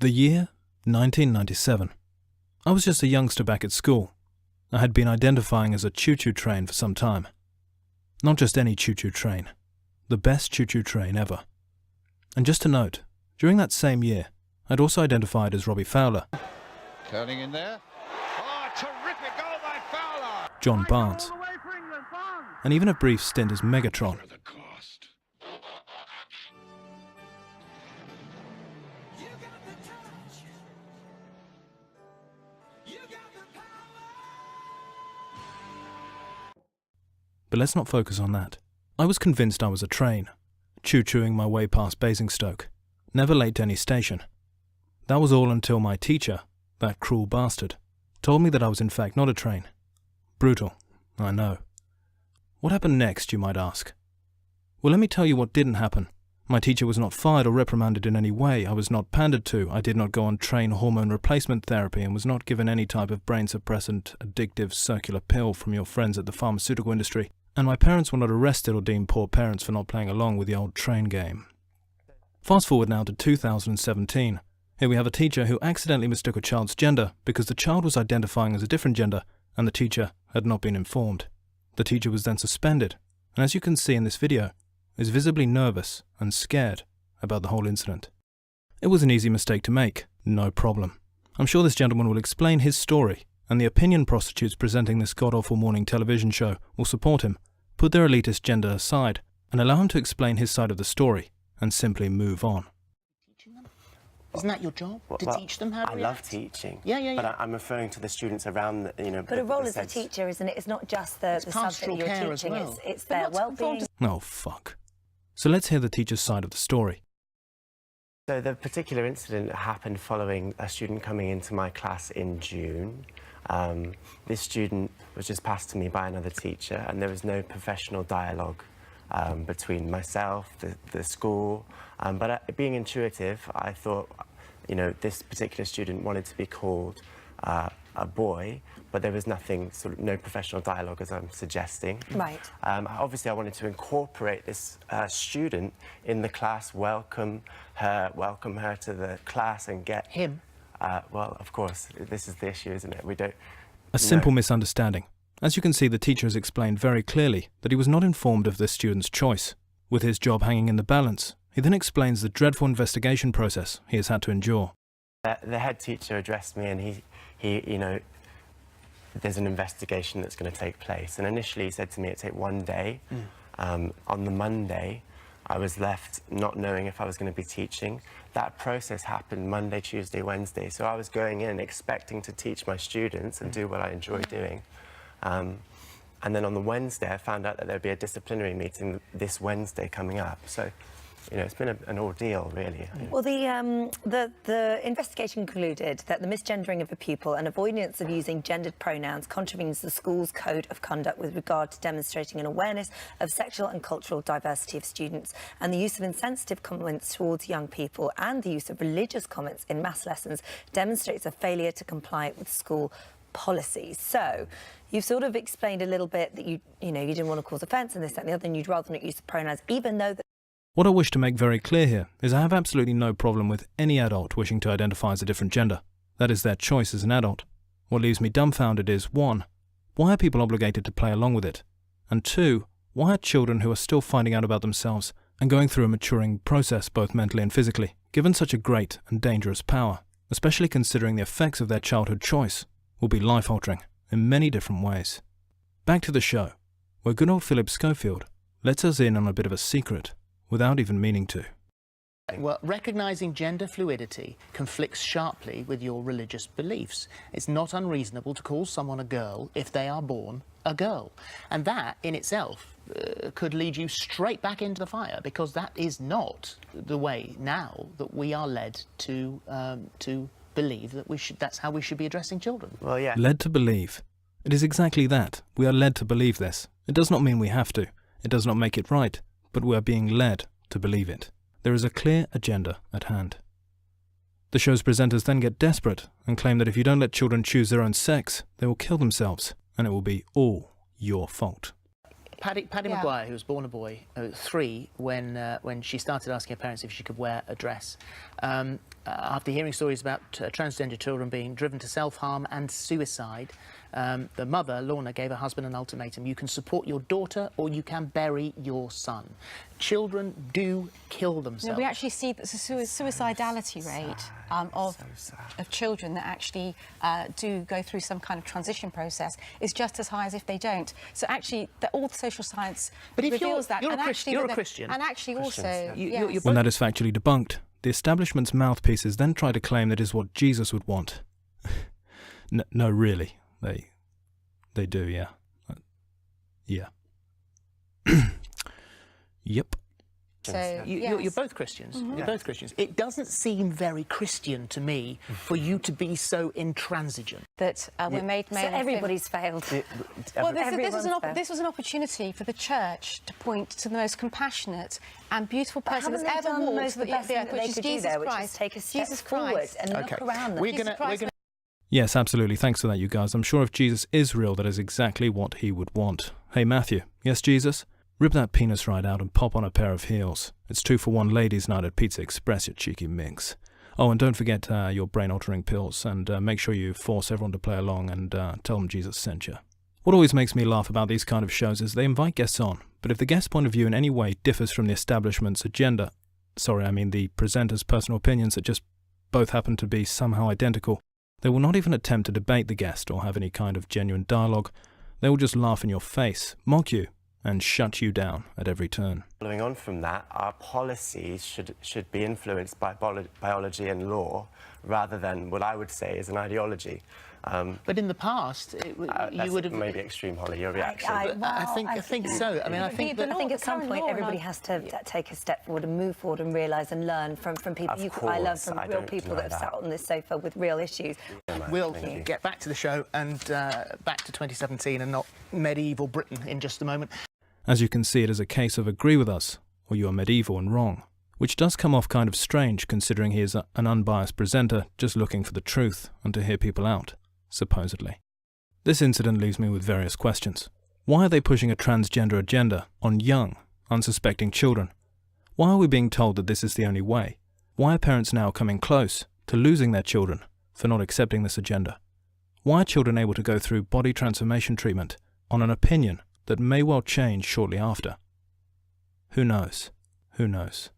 The year 1997. I was just a youngster back at school. I had been identifying as a choo-choo train for some time. Not just any choo-choo train. The best choo-choo train ever. And just to note, during that same year, I'd also identified as Robbie Fowler. Turning in there. Oh, terrific goal by Fowler! John Barnes. And even a brief stint as Megatron. But let's not focus on that. I was convinced I was a train, choo-chooing my way past Basingstoke, never late to any station. That was all until my teacher, that cruel bastard, told me that I was in fact not a train. Brutal, I know. What happened next, you might ask? Well, let me tell you what didn't happen. My teacher was not fired or reprimanded in any way. I was not pandered to. I did not go on train hormone replacement therapy and was not given any type of brain suppressant, addictive circular pill from your friends at the pharmaceutical industry. And my parents were not arrested or deemed poor parents for not playing along with the old train game. Fast forward now to 2017. Here we have a teacher who accidentally mistook a child's gender because the child was identifying as a different gender and the teacher had not been informed. The teacher was then suspended, and as you can see in this video, is visibly nervous and scared about the whole incident. It was an easy mistake to make, no problem. I'm sure this gentleman will explain his story, and the opinion prostitutes presenting this god-awful morning television show will support him, put their elitist gender aside, and allow him to explain his side of the story, and simply move on. Isn't that your job, to teach them how to react? I love teaching. Yeah. But I'm referring to the students around, But a role as a teacher, isn't it? It's not just the subject you're teaching, well. it's their well-being. Oh, fuck. So let's hear the teacher's side of the story. So the particular incident happened following a student coming into my class in June. This student was just passed to me by another teacher, and there was no professional dialogue between myself, the school. But being intuitive, I thought, this particular student wanted to be called a boy, but there was nothing, no professional dialogue, as I'm suggesting. Right. Obviously, I wanted to incorporate this student in the class, welcome her to the class, and get him. Well, of course, this is the issue, isn't it? We don't. A simple misunderstanding. As you can see, the teacher has explained very clearly that he was not informed of this student's choice. With his job hanging in the balance, he then explains the dreadful investigation process he has had to endure. The head teacher addressed me, and he there's an investigation that's going to take place. And initially he said to me it'd take one day. On the Monday, I was left not knowing if I was going to be teaching. That process happened Monday, Tuesday, Wednesday. So I was going in expecting to teach my students and do what I enjoy doing. And then on the Wednesday, I found out that there'd be a disciplinary meeting this Wednesday coming up. So, it's been an ordeal, really. Well, the investigation concluded that the misgendering of a pupil and avoidance of using gendered pronouns contravenes the school's code of conduct with regard to demonstrating an awareness of sexual and cultural diversity of students, and the use of insensitive comments towards young people and the use of religious comments in maths lessons demonstrates a failure to comply with school policies. So you've sort of explained a little bit that you didn't want to cause offence and this, that and the other, and you'd rather not use the pronouns, even though What I wish to make very clear here is I have absolutely no problem with any adult wishing to identify as a different gender. That is their choice as an adult. What leaves me dumbfounded is, 1, why are people obligated to play along with it? And 2, why are children who are still finding out about themselves and going through a maturing process both mentally and physically given such a great and dangerous power, especially considering the effects of their childhood choice will be life-altering in many different ways. Back to the show, where good old Philip Schofield lets us in on a bit of a secret without even meaning to. Well, recognising gender fluidity conflicts sharply with your religious beliefs. It's not unreasonable to call someone a girl if they are born a girl. And that, in itself, could lead you straight back into the fire, because that is not the way now that we are led to believe that that's how we should be addressing children. Well, yeah. Led to believe. It is exactly that. We are led to believe this. It does not mean we have to. It does not make it right. But we are being led to believe it. There is a clear agenda at hand. The show's presenters then get desperate and claim that if you don't let children choose their own sex, they will kill themselves, and it will be all your fault. Paddy Maguire, who was born a boy, 3, when she started asking her parents if she could wear a dress, after hearing stories about transgender children being driven to self-harm and suicide, the mother, Lorna, gave her husband an ultimatum. You can support your daughter or you can bury your son. Children do kill themselves. No, we actually see that the suicidality rate of children that actually do go through some kind of transition process is just as high as if they don't. So actually, all the social science reveals that. You're a Christian. And actually also... When that is factually debunked, the establishment's mouthpieces then try to claim that is what Jesus would want. No, really. They do, yeah. Yeah. Yep. So, you're both Christians. Mm-hmm. You're both Christians. It doesn't seem very Christian to me for you to be so intransigent. That we're made So male. everybody's failed. Well, Everyone's this was an opportunity for the church to point to the most compassionate and beautiful person that's Haven't they ever done the walked most the best thing earth, that which they is could do Jesus there, which is Christ. take a step Jesus forward Christ. and look around them? We're Jesus gonna Christ. Yes, absolutely. Thanks for that, you guys. I'm sure if Jesus is real, that is exactly what he would want. Hey, Matthew. Yes, Jesus? Rip that penis right out and pop on a pair of heels. It's 2-for-1 ladies' night at Pizza Express, you cheeky minx. Oh, and don't forget your brain-altering pills, and make sure you force everyone to play along and tell them Jesus sent you. What always makes me laugh about these kind of shows is they invite guests on, but if the guest's point of view in any way differs from the establishment's agenda, the presenter's personal opinions that just both happen to be somehow identical, they will not even attempt to debate the guest or have any kind of genuine dialogue. They will just laugh in your face, mock you, and shut you down at every turn. Following on from that, our policies should be influenced by biology and law rather than what I would say is an ideology. But in the past, you would have... maybe extreme, Holly, your reaction. I think so. I mean, I think at some point everybody has to take a step forward and move forward and realise and learn from people. I learn from real people that have sat on this sofa with real issues. We'll get back to the show and back to 2017 and not medieval Britain in just a moment. As you can see, it is a case of agree with us, or you are medieval and wrong, which does come off kind of strange considering he is an unbiased presenter just looking for the truth and to hear people out, supposedly. This incident leaves me with various questions. Why are they pushing a transgender agenda on young, unsuspecting children? Why are we being told that this is the only way? Why are parents now coming close to losing their children for not accepting this agenda? Why are children able to go through body transformation treatment on an opinion that may well change shortly after? Who knows? Who knows?